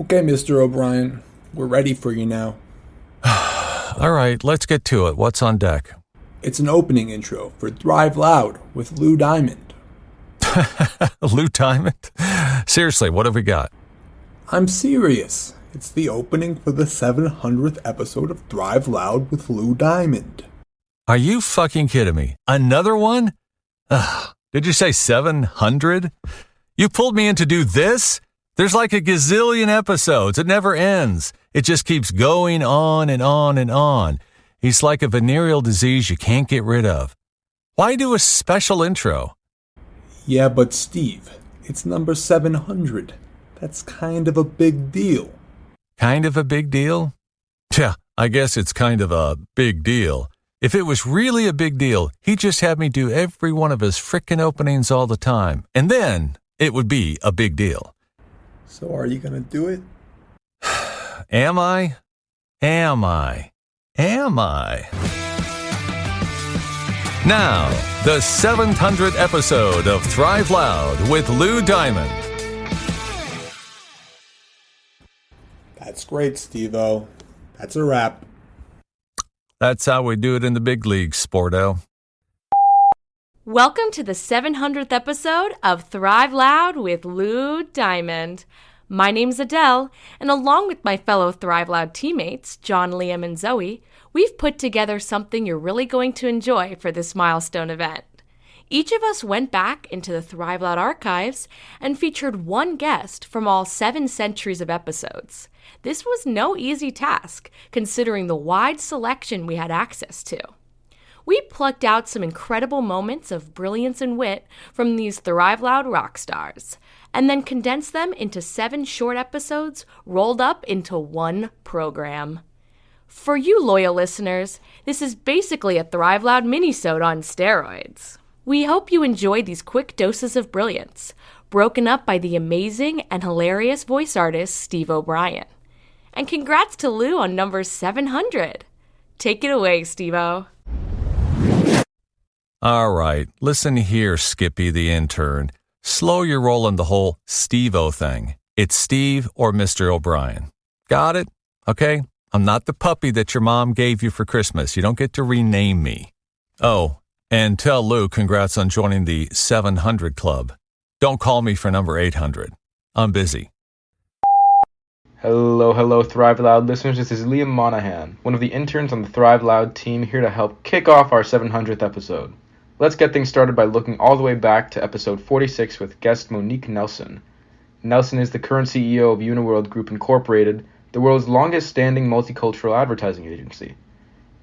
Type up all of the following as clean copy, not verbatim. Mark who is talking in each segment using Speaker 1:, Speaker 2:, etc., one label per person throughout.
Speaker 1: Okay, Mr. O'Brien, we're ready for you now.
Speaker 2: All right, let's get to it. What's on deck?
Speaker 1: It's an opening intro for Thrive Loud with Lou Diamond.
Speaker 2: Lou Diamond? Seriously, what have we got?
Speaker 1: I'm serious. It's the opening for the 700th episode of Thrive Loud with Lou Diamond.
Speaker 2: Are you fucking kidding me? Another one? Did you say 700? You pulled me in to do this? There's like a gazillion episodes. It never ends. It just keeps going on and on and on. It's like a venereal disease you can't get rid of. Why do a special intro?
Speaker 1: Yeah, but Steve, it's number 700. That's kind of a big deal.
Speaker 2: Kind of a big deal? Yeah, I guess it's kind of a big deal. If it was really a big deal, he'd just have me do every one of his frickin' openings all the time. And then it would be a big deal.
Speaker 1: So are you gonna do it?
Speaker 2: Am I? Am I? Am I? Now, the 700th episode of Thrive Loud with Lou Diamond.
Speaker 1: That's great, Steve-O. That's a wrap.
Speaker 2: That's how we do it in the big leagues, Sporto.
Speaker 3: Welcome to the 700th episode of Thrive Loud with Lou Diamond. My name's Adele, and along with my fellow Thrive Loud teammates, John, Liam, and Zoe, we've put together something you're really going to enjoy for this milestone event. Each of us went back into the Thrive Loud archives and featured one guest from all 7 centuries of episodes. This was no easy task, considering the wide selection we had access to. We plucked out some incredible moments of brilliance and wit from these Thrive Loud rock stars, and then condensed them into 7 short episodes rolled up into one program. For you loyal listeners, this is basically a Thrive Loud minisode on steroids. We hope you enjoyed these quick doses of brilliance, broken up by the amazing and hilarious voice artist Steve O'Brien. And congrats to Lou on number 700. Take it away, Steve-O.
Speaker 2: All right, listen here, Skippy the intern. Slow your roll on the whole Steve-O thing. It's Steve or Mr. O'Brien. Got it? Okay? I'm not the puppy that your mom gave you for Christmas. You don't get to rename me. Oh, and tell Lou congrats on joining the 700 club. Don't call me for number 800. I'm busy.
Speaker 4: Hello, Thrive Loud listeners. This is Liam Monahan, one of the interns on the Thrive Loud team, here to help kick off our 700th episode. Let's get things started by looking all the way back to episode 46 with guest Monique Nelson. Nelson is the current CEO of Uniworld Group Incorporated, the world's longest-standing multicultural advertising agency.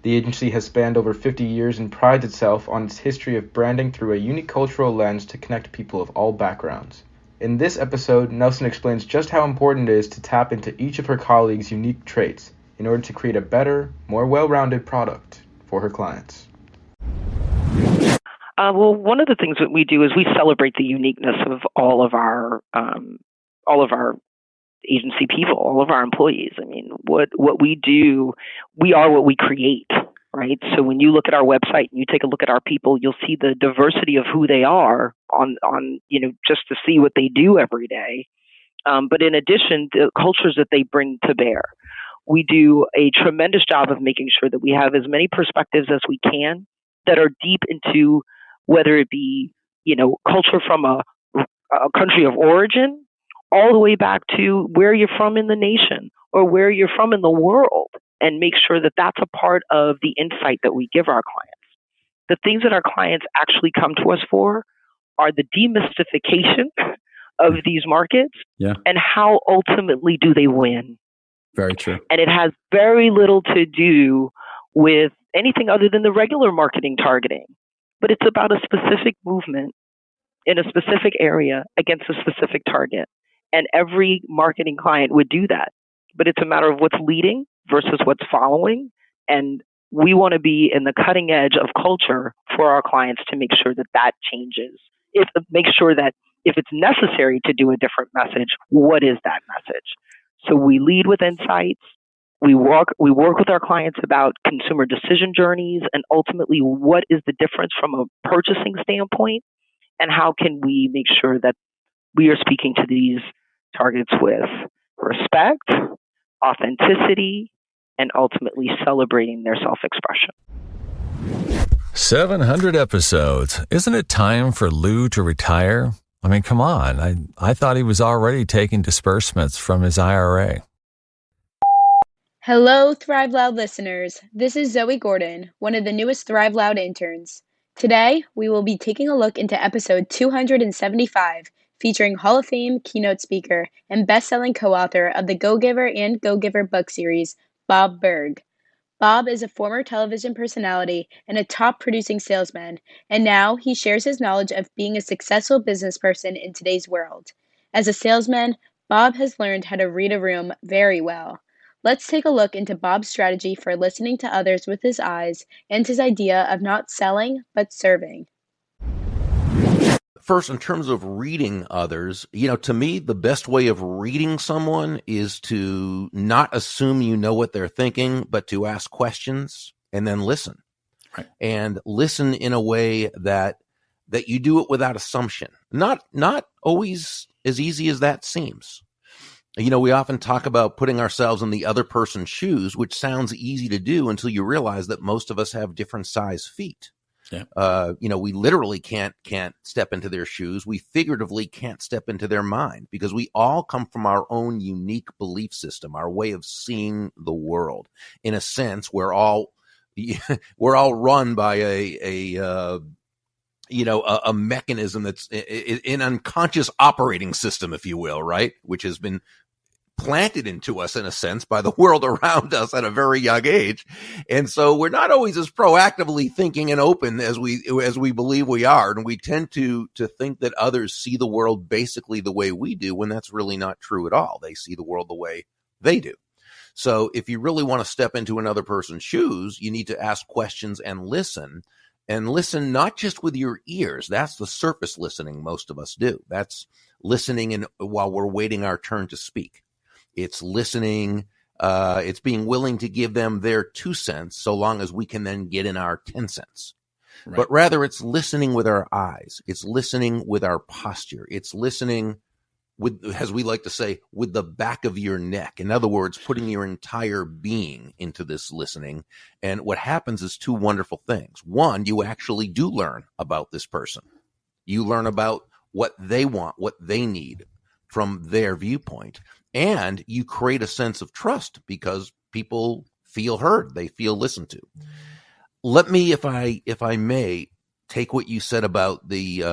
Speaker 4: The agency has spanned over 50 years and prides itself on its history of branding through a uni-cultural lens to connect people of all backgrounds. In this episode, Nelson explains just how important it is to tap into each of her colleagues' unique traits in order to create a better, more well-rounded product for her clients.
Speaker 5: Well, one of the things that we do is we celebrate the uniqueness of all of our agency people, all of our employees. I mean, what we do, we are what we create, right? So when you look at our website and you take a look at our people, you'll see the diversity of who they are on just to see what they do every day. But in addition, the cultures that they bring to bear. We do a tremendous job of making sure that we have as many perspectives as we can that are deep into whether it be, culture from a country of origin, all the way back to where you're from in the nation or where you're from in the world, and make sure that that's a part of the insight that we give our clients. The things that our clients actually come to us for are the demystification of these markets and how ultimately do they win.
Speaker 6: Very true.
Speaker 5: And it has very little to do with anything other than the regular marketing targeting. But it's about a specific movement in a specific area against a specific target. And every marketing client would do that. But it's a matter of what's leading versus what's following. And we want to be in the cutting edge of culture for our clients to make sure that that changes. Make sure that if it's necessary to do a different message, what is that message? So we lead with insights. We work with our clients about consumer decision journeys and ultimately what is the difference from a purchasing standpoint, and how can we make sure that we are speaking to these targets with respect, authenticity, and ultimately celebrating their self-expression.
Speaker 2: 700 episodes. Isn't it time for Lou to retire? I mean, come on. I thought he was already taking disbursements from his IRA.
Speaker 6: Hello, Thrive Loud listeners. This is Zoe Gordon, one of the newest Thrive Loud interns. Today, we will be taking a look into episode 275, featuring Hall of Fame keynote speaker and best-selling co-author of the Go Giver and Go Giver book series, Bob Burg. Bob is a former television personality and a top-producing salesman, and now he shares his knowledge of being a successful business person in today's world. As a salesman, Bob has learned how to read a room very well. Let's take a look into Bob's strategy for listening to others with his eyes and his idea of not selling, but serving.
Speaker 7: First, in terms of reading others, to me, the best way of reading someone is to not assume you know what they're thinking, but to ask questions and then listen. Right. And listen in a way that you do it without assumption. Not always as easy as that seems. We often talk about putting ourselves in the other person's shoes, which sounds easy to do until you realize that most of us have different size feet. Yeah. We literally can't step into their shoes. We figuratively can't step into their mind because we all come from our own unique belief system, our way of seeing the world. In a sense, we're all run by a mechanism that's an unconscious operating system, if you will, right? Which has been planted into us in a sense by the world around us at a very young age. And so we're not always as proactively thinking and open as we believe we are. And we tend to think that others see the world basically the way we do, when that's really not true at all. They see the world the way they do. So if you really want to step into another person's shoes, you need to ask questions and listen not just with your ears. That's the surface listening most of us do. That's listening while we're waiting our turn to speak. It's listening. It's being willing to give them their 2 cents so long as we can then get in our 10 cents. Right. But rather, it's listening with our eyes. It's listening with our posture. It's listening with, as we like to say, with the back of your neck. In other words, putting your entire being into this listening. And what happens is two wonderful things. One, you actually do learn about this person. You learn about what they want, what they need from their viewpoint. And you create a sense of trust because people feel heard. They feel listened to. Let me, if I may, take what you said about the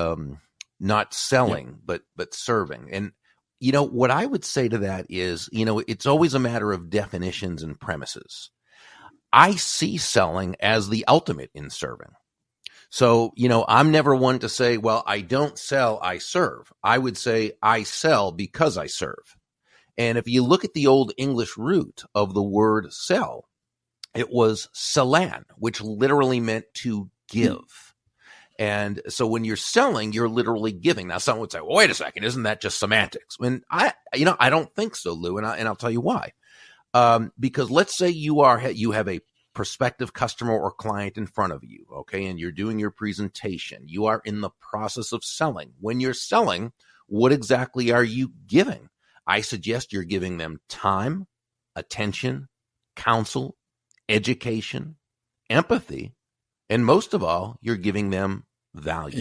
Speaker 7: not selling, but serving. And, what I would say to that is, it's always a matter of definitions and premises. I see selling as the ultimate in serving. So, I'm never one to say, well, I don't sell, I serve. I would say I sell because I serve. And if you look at the old English root of the word sell, it was selan, which literally meant to give. And so when you're selling, you're literally giving. Now, someone would say, well, wait a second, isn't that just semantics? And I don't think so, Lou, and I'll tell you why. Because let's say you have a prospective customer or client in front of you, okay, and you're doing your presentation. You are in the process of selling. When you're selling, what exactly are you giving? I suggest you're giving them time, attention, counsel, education, empathy, and most of all, you're giving them value.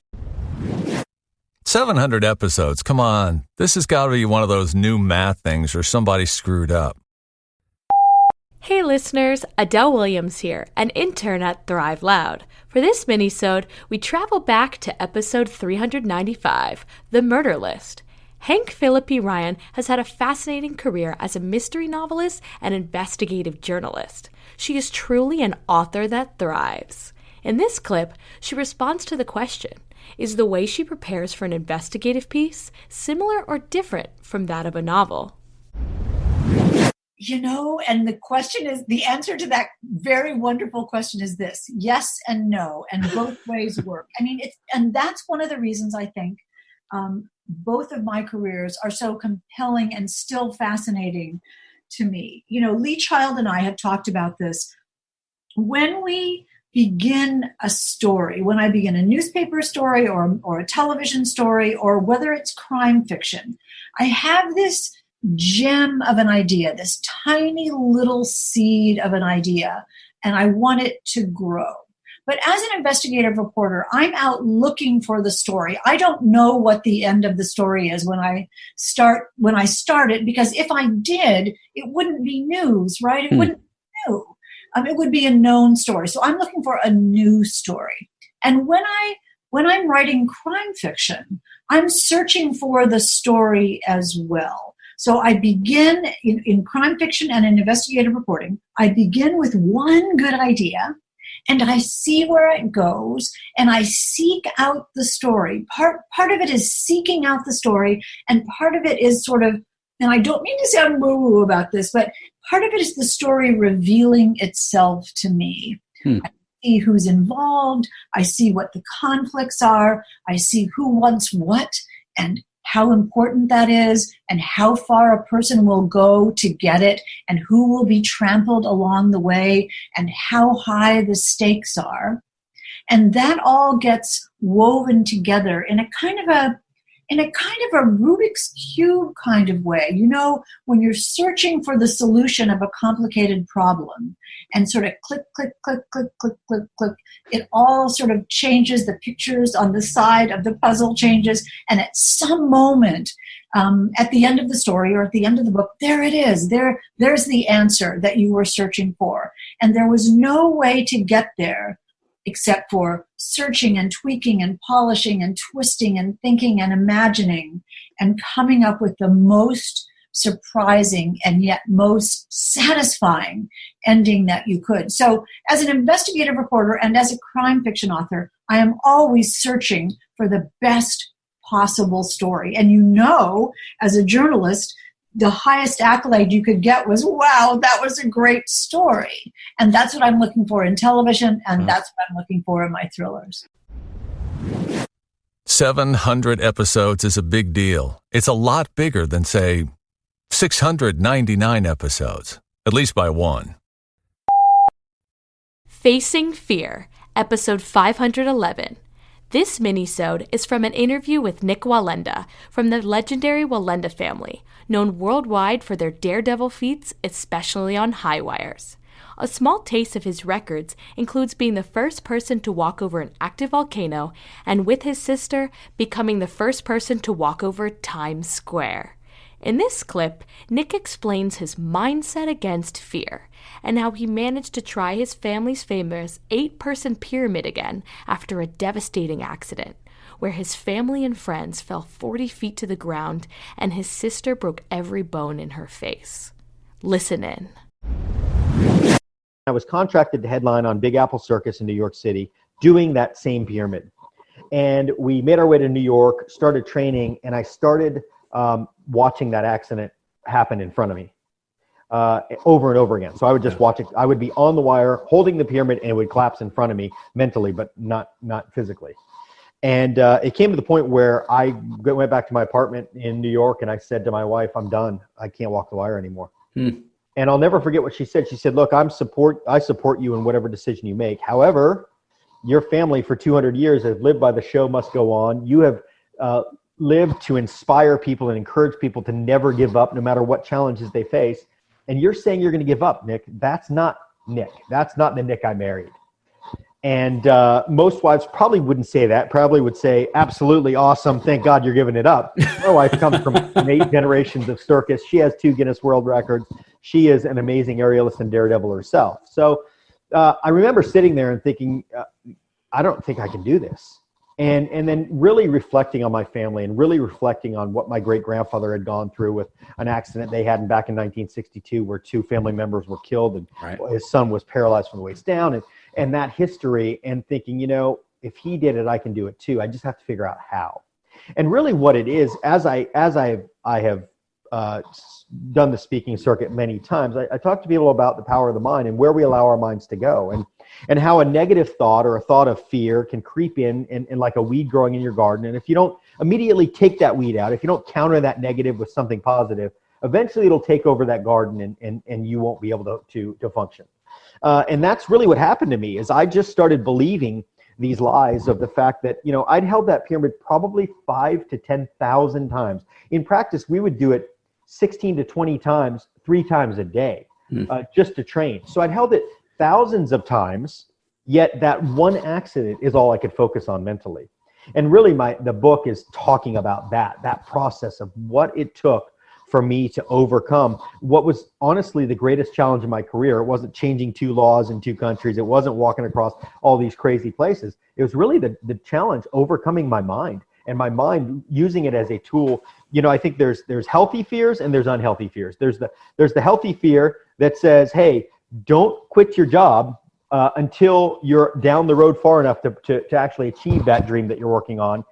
Speaker 2: 700 episodes. Come on. This has got to be one of those new math things or somebody screwed up.
Speaker 3: Hey listeners, Adele Williams here, an intern at Thrive Loud. For this minisode, we travel back to episode 395, The Murder List. Hank Philippi Ryan has had a fascinating career as a mystery novelist and investigative journalist. She is truly an author that thrives. In this clip, she responds to the question, is the way she prepares for an investigative piece similar or different from that of a novel?
Speaker 8: And the answer to that very wonderful question is this: yes and no, and both ways work. And that's one of the reasons I think both of my careers are so compelling and still fascinating to me. Lee Child and I had talked about this. When we begin a story, when I begin a newspaper story or a television story, or whether it's crime fiction, I have this gem of an idea, this tiny little seed of an idea, and I want it to grow. But as an investigative reporter, I'm out looking for the story. I don't know what the end of the story is when I start it, because if I did, it wouldn't be news, right? It wouldn't be new. It would be a known story. So I'm looking for a new story. And when I'm writing crime fiction, I'm searching for the story as well. So I begin in crime fiction and in investigative reporting, I begin with one good idea, and I see where it goes, and I seek out the story. Part of it is seeking out the story, and part of it is sort of, and I don't mean to sound woo-woo about this, but part of it is the story revealing itself to me. I see who's involved, I see what the conflicts are, I see who wants what, and how important that is, and how far a person will go to get it, and who will be trampled along the way, and how high the stakes are. And that all gets woven together in a kind of a Rubik's Cube kind of way. You know, when you're searching for the solution of a complicated problem, and sort of click, click, click, click, click, click, click, it all sort of changes. The pictures on the side of the puzzle changes, and at some moment, at the end of the story or at the end of the book, there it is. There's the answer that you were searching for. And there was no way to get there except for searching and tweaking and polishing and twisting and thinking and imagining and coming up with the most surprising and yet most satisfying ending that you could. So as an investigative reporter and as a crime fiction author, I am always searching for the best possible story. And you know, as a journalist, the highest accolade you could get was, wow, that was a great story. And that's what I'm looking for in television, and that's what I'm looking for in my thrillers.
Speaker 2: 700 episodes is a big deal. It's a lot bigger than, say, 699 episodes, at least by one.
Speaker 3: Facing Fear, episode 511. This minisode is from an interview with Nick Wallenda from the legendary Wallenda family, known worldwide for their daredevil feats, especially on high wires. A small taste of his records includes being the first person to walk over an active volcano, and with his sister, becoming the first person to walk over Times Square. In this clip, Nick explains his mindset against fear and how he managed to try his family's famous 8-person pyramid again after a devastating accident, where his family and friends fell 40 feet to the ground and his sister broke every bone in her face. Listen in.
Speaker 9: I was contracted to headline on Big Apple Circus in New York City doing that same pyramid. And we made our way to New York, started training, and I started watching that accident happen in front of me over and over again. So I would just watch it. I would be on the wire holding the pyramid, and it would collapse in front of me mentally, but not physically. And it came to the point where I went back to my apartment in New York, and I said to my wife, I'm done. I can't walk the wire anymore. And I'll never forget what she said. She said, look, I support you in whatever decision you make. However, your family for 200 years has lived by the show must go on. You have lived to inspire people and encourage people to never give up no matter what challenges they face. And you're saying you're going to give up, Nick. That's not Nick. That's not the Nick I married. And most wives probably wouldn't say that, probably would say, absolutely awesome. Thank God you're giving it up. My wife comes from 8 generations of circus. She has 2 Guinness World Records. She is an amazing aerialist and daredevil herself. So I remember sitting there and thinking, I don't think I can do this. And then really reflecting on my family and really reflecting on what my great-grandfather had gone through with an accident they had back in 1962 where 2 family members were killed and his son was paralyzed from the waist down and that history, and thinking, you know, if he did it, I can do it too. I just have to figure out how. And really what it is, as I have done the speaking circuit many times, I talk to people about the power of the mind and where we allow our minds to go, and how a negative thought or a thought of fear can creep in like a weed growing in your garden. And if you don't immediately take that weed out, if you don't counter that negative with something positive, eventually it'll take over that garden and you won't be able to function. And that's really what happened to me, is I just started believing these lies of the fact that, you know, I'd held that pyramid probably 5,000 to 10,000 times. In practice, we would do it 16 to 20 times, 3 times a day, just to train. So I'd held it thousands of times, yet that one accident is all I could focus on mentally. And really the book is talking about that process of what it took for me to overcome what was honestly the greatest challenge in my career. It wasn't changing 2 laws in 2 countries. It wasn't walking across all these crazy places. It was really the challenge overcoming my mind, and my mind using it as a tool. You know, I think there's healthy fears and there's unhealthy fears. There's the healthy fear that says, hey, don't quit your job until you're down the road far enough to actually achieve that dream that you're working on.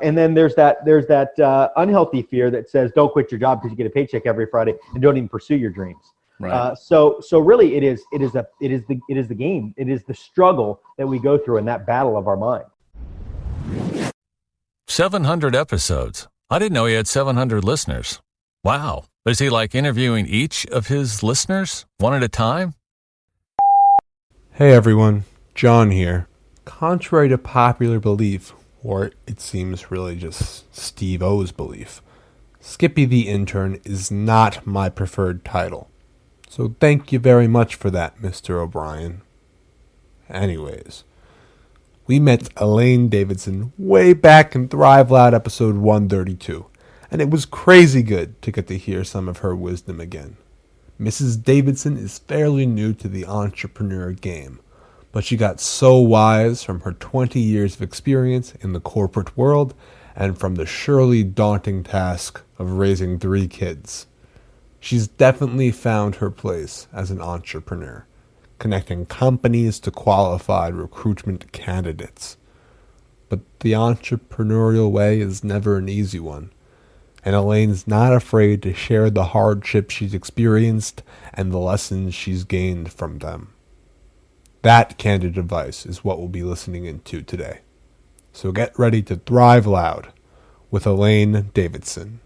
Speaker 9: And then there's that unhealthy fear that says don't quit your job because you get a paycheck every Friday and don't even pursue your dreams. Right. So really it is the game. It is the struggle that we go through in that battle of our mind.
Speaker 2: 700 episodes. I didn't know he had 700 listeners. Wow. Is he like interviewing each of his listeners one at a time?
Speaker 1: Hey everyone, John here. Contrary to popular belief, or it seems really just Steve O's belief, Skippy the Intern is not my preferred title. So thank you very much for that, Mr. O'Brien. Anyways, we met Elaine Davidson way back in Thrive Loud episode 132, and it was crazy good to get to hear some of her wisdom again. Mrs. Davidson is fairly new to the entrepreneur game, but she got so wise from her 20 years of experience in the corporate world and from the surely daunting task of raising 3 kids. She's definitely found her place as an entrepreneur, connecting companies to qualified recruitment candidates. But the entrepreneurial way is never an easy one, and Elaine's not afraid to share the hardships she's experienced and the lessons she's gained from them. That candid advice is what we'll be listening into today. So get ready to thrive loud with Elaine Davidson.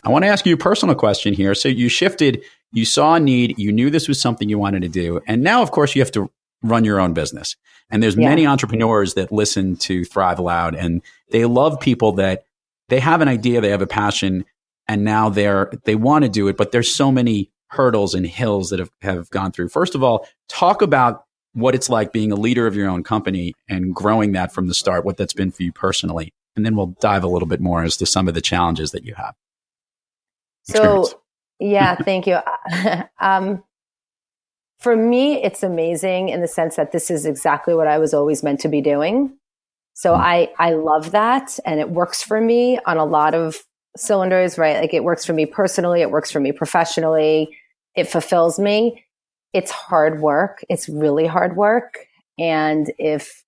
Speaker 10: I want to ask you a personal question here. So you shifted, you saw a need, you knew this was something you wanted to do, and now, of course, you have to run your own business. And there's many entrepreneurs that listen to Thrive Loud, and they love people that they have an idea, they have a passion, and now they want to do it, but there's so many hurdles and hills that have gone through. First of all, talk about what it's like being a leader of your own company and growing that from the start, what that's been for you personally. And then we'll dive a little bit more as to some of the challenges that you have.
Speaker 11: So, yeah, thank you. For me, it's amazing in the sense that this is exactly what I was always meant to be doing. So I love that. And it works for me on a lot of cylinders, right? Like it works for me personally. It works for me professionally. It fulfills me. It's hard work. It's really hard work. And if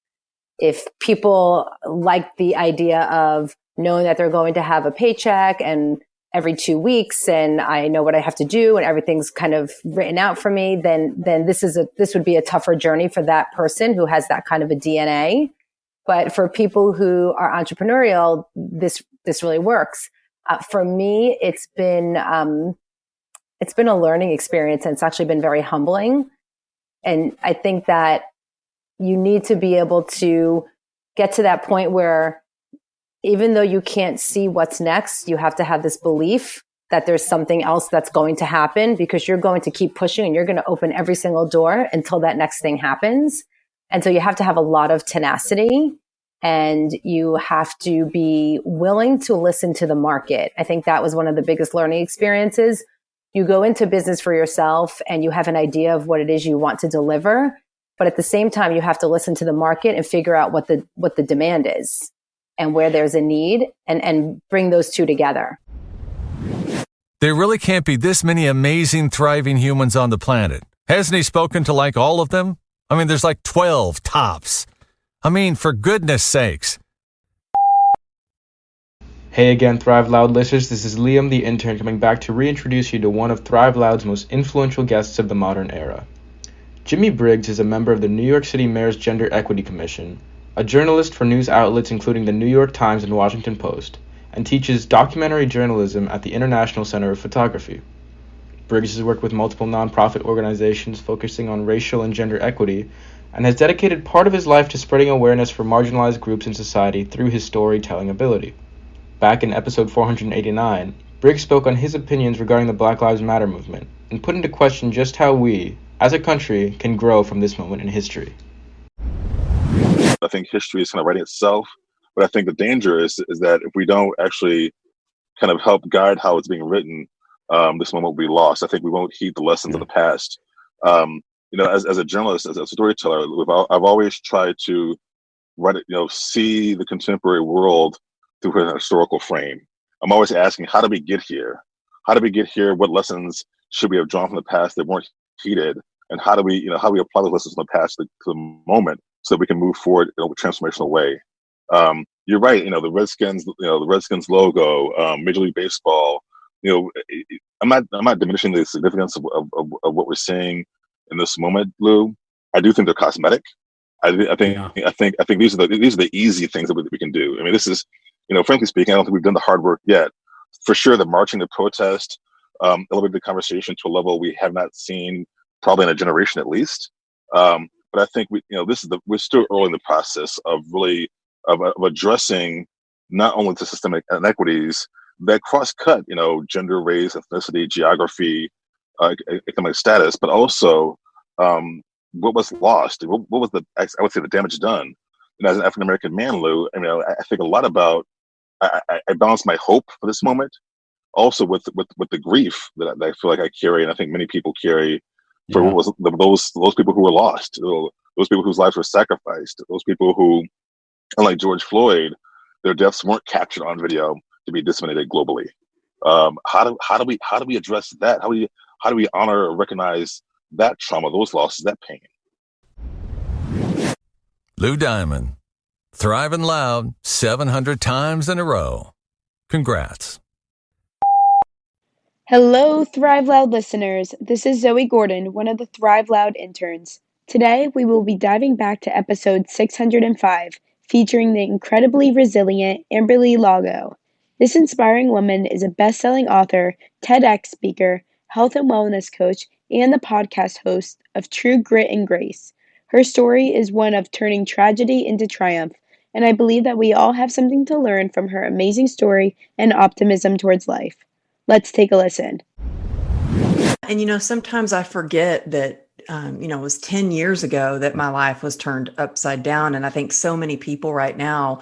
Speaker 11: people like the idea of knowing that they're going to have a paycheck and every 2 weeks and I know what I have to do and everything's kind of written out for me, then this would be a tougher journey for that person who has that kind of a DNA. But for people who are entrepreneurial, this really works. For me, it's been a learning experience, and it's actually been very humbling. And I think that you need to be able to get to that point where even though you can't see what's next, you have to have this belief that there's something else that's going to happen, because you're going to keep pushing and you're going to open every single door until that next thing happens. And so you have to have a lot of tenacity, and you have to be willing to listen to the market. I think that was one of the biggest learning experiences. You go into business for yourself and you have an idea of what it is you want to deliver. But at the same time, you have to listen to the market and figure out what the demand is and where there's a need, and bring those two together.
Speaker 2: There really can't be this many amazing, thriving humans on the planet. Hasn't he spoken to like all of them? I mean, there's like 12 tops. I mean, for goodness sakes.
Speaker 4: Hey again, Thrive Loud listeners, this is Liam the intern coming back to reintroduce you to one of Thrive Loud's most influential guests of the modern era. Jimmy Briggs is a member of the New York City Mayor's Gender Equity Commission, a journalist for news outlets including the New York Times and Washington Post, and teaches documentary journalism at the International Center of Photography. Briggs has worked with multiple nonprofit organizations focusing on racial and gender equity, and has dedicated part of his life to spreading awareness for marginalized groups in society through his storytelling ability. Back in episode 489, Briggs spoke on his opinions regarding the Black Lives Matter movement and put into question just how we, as a country, can grow from this moment in history.
Speaker 12: I think history is kind of writing itself, but I think the danger is that if we don't actually kind of help guide how it's being written, this moment will be lost. I think we won't heed the lessons of the past. As a journalist, as a storyteller, I've always tried to write it, see the contemporary world through a historical frame. I'm always asking, how did we get here? How did we get here? What lessons should we have drawn from the past that weren't heeded? And how do we apply those lessons from the past to the moment so that we can move forward in a transformational way? You're right. The Redskins logo, Major League Baseball. I'm not diminishing the significance of what we're seeing in this moment, Lou. I do think they're cosmetic. I think these are the easy things that we can do. I mean, this is, frankly speaking, I don't think we've done the hard work yet. For sure, the marching, the protest, elevated the conversation to a level we have not seen probably in a generation at least. But I think we're still early in the process of really of addressing not only the systemic inequities that cross-cut, gender, race, ethnicity, geography, economic status, but also what was lost, what was I would say the damage done. And as an African American man, Lou, I think a lot about. I balance my hope for this moment, also with the grief that I feel like I carry, and I think many people carry for what was those people who were lost, those people whose lives were sacrificed, those people who, unlike George Floyd, their deaths weren't captured on video to be disseminated globally. How do we address that? How do we honor or recognize that trauma, those losses, that pain?
Speaker 2: Lou Diamond, thriving loud 700 times in a row. Congrats.
Speaker 6: Hello, Thrive Loud listeners. This is Zoe Gordon, one of the Thrive Loud interns. Today, we will be diving back to episode 605, featuring the incredibly resilient Amberly Lago. This inspiring woman is a best-selling author, TEDx speaker, health and wellness coach, and the podcast host of True Grit and Grace. Her story is one of turning tragedy into triumph, and I believe that we all have something to learn from her amazing story and optimism towards life. Let's take a listen.
Speaker 13: And, sometimes I forget that, it was 10 years ago that my life was turned upside down. And I think so many people right now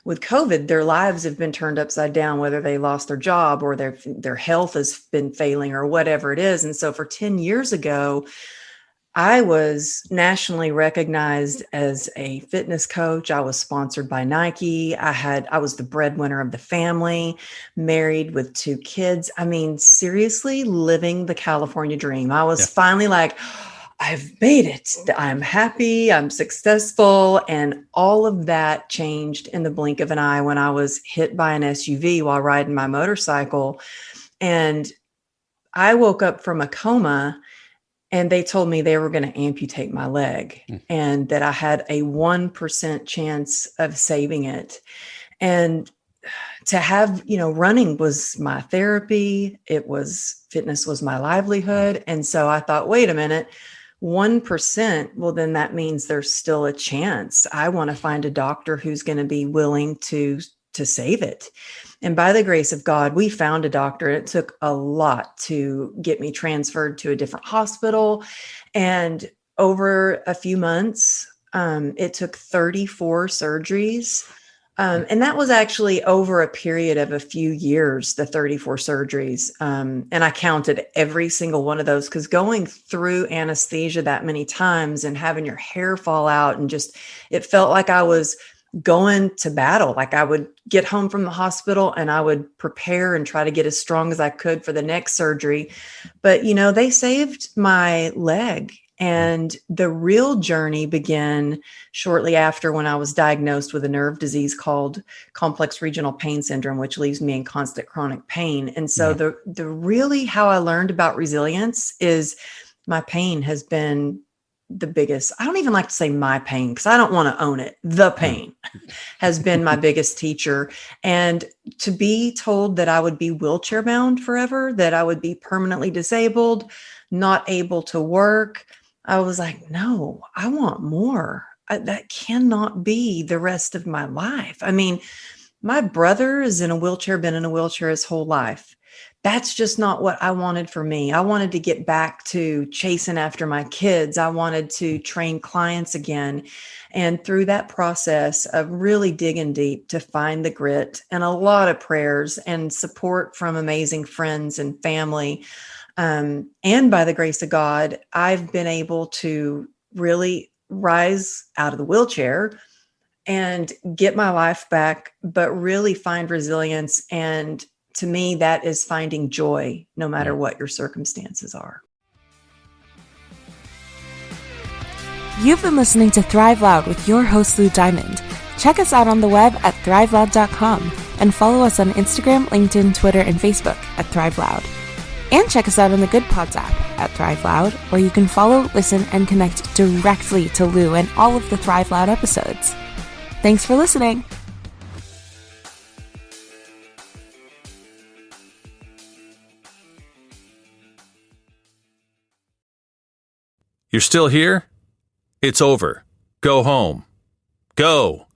Speaker 13: with COVID, their lives have been turned upside down, whether they lost their job or their health has been failing or whatever it is. And so for 10 years ago, I was nationally recognized as a fitness coach. I was sponsored by Nike. I was the breadwinner of the family, married with 2 kids. I mean, seriously, living the California dream. I was finally like, I've made it. I'm happy. I'm successful. And all of that changed in the blink of an eye when I was hit by an SUV while riding my motorcycle. And I woke up from a coma, and they told me they were going to amputate my leg and that I had a 1% chance of saving it. And to have, running was my therapy. Fitness was my livelihood. And so I thought, wait a minute, 1%. Well, then that means there's still a chance. I want to find a doctor who's going to be willing to save it. And by the grace of God, we found a doctor. It took a lot to get me transferred to a different hospital. And over a few months, it took 34 surgeries. And that was actually over a period of a few years, the 34 surgeries. And I counted every single one of those, because going through anesthesia that many times and having your hair fall out and it felt like I was going to battle. Like I would get home from the hospital and I would prepare and try to get as strong as I could for the next surgery. But, they saved my leg. And the real journey began shortly after, when I was diagnosed with a nerve disease called complex regional pain syndrome, which leaves me in constant chronic pain. And so the really how I learned about resilience is my pain has been the biggest. I don't even like to say my pain, because I don't want to own it. The pain has been my biggest teacher. And to be told that I would be wheelchair bound forever, that I would be permanently disabled, not able to work, I was like, no, I want more. That cannot be the rest of my life. I mean, my brother is in a wheelchair, been in a wheelchair his whole life. that's just not what I wanted for me. I wanted to get back to chasing after my kids. I wanted to train clients again. And through that process of really digging deep to find the grit and a lot of prayers and support from amazing friends and family, and by the grace of God, I've been able to really rise out of the wheelchair and get my life back, but really find resilience. And to me, that is finding joy no matter what your circumstances are.
Speaker 3: You've been listening to Thrive Loud with your host, Lou Diamond. Check us out on the web at thriveloud.com and follow us on Instagram, LinkedIn, Twitter, and Facebook at Thrive Loud. And check us out on the Good Pods app at Thrive Loud, where you can follow, listen, and connect directly to Lou and all of the Thrive Loud episodes. Thanks for listening.
Speaker 2: You're still here? It's over. Go home. Go.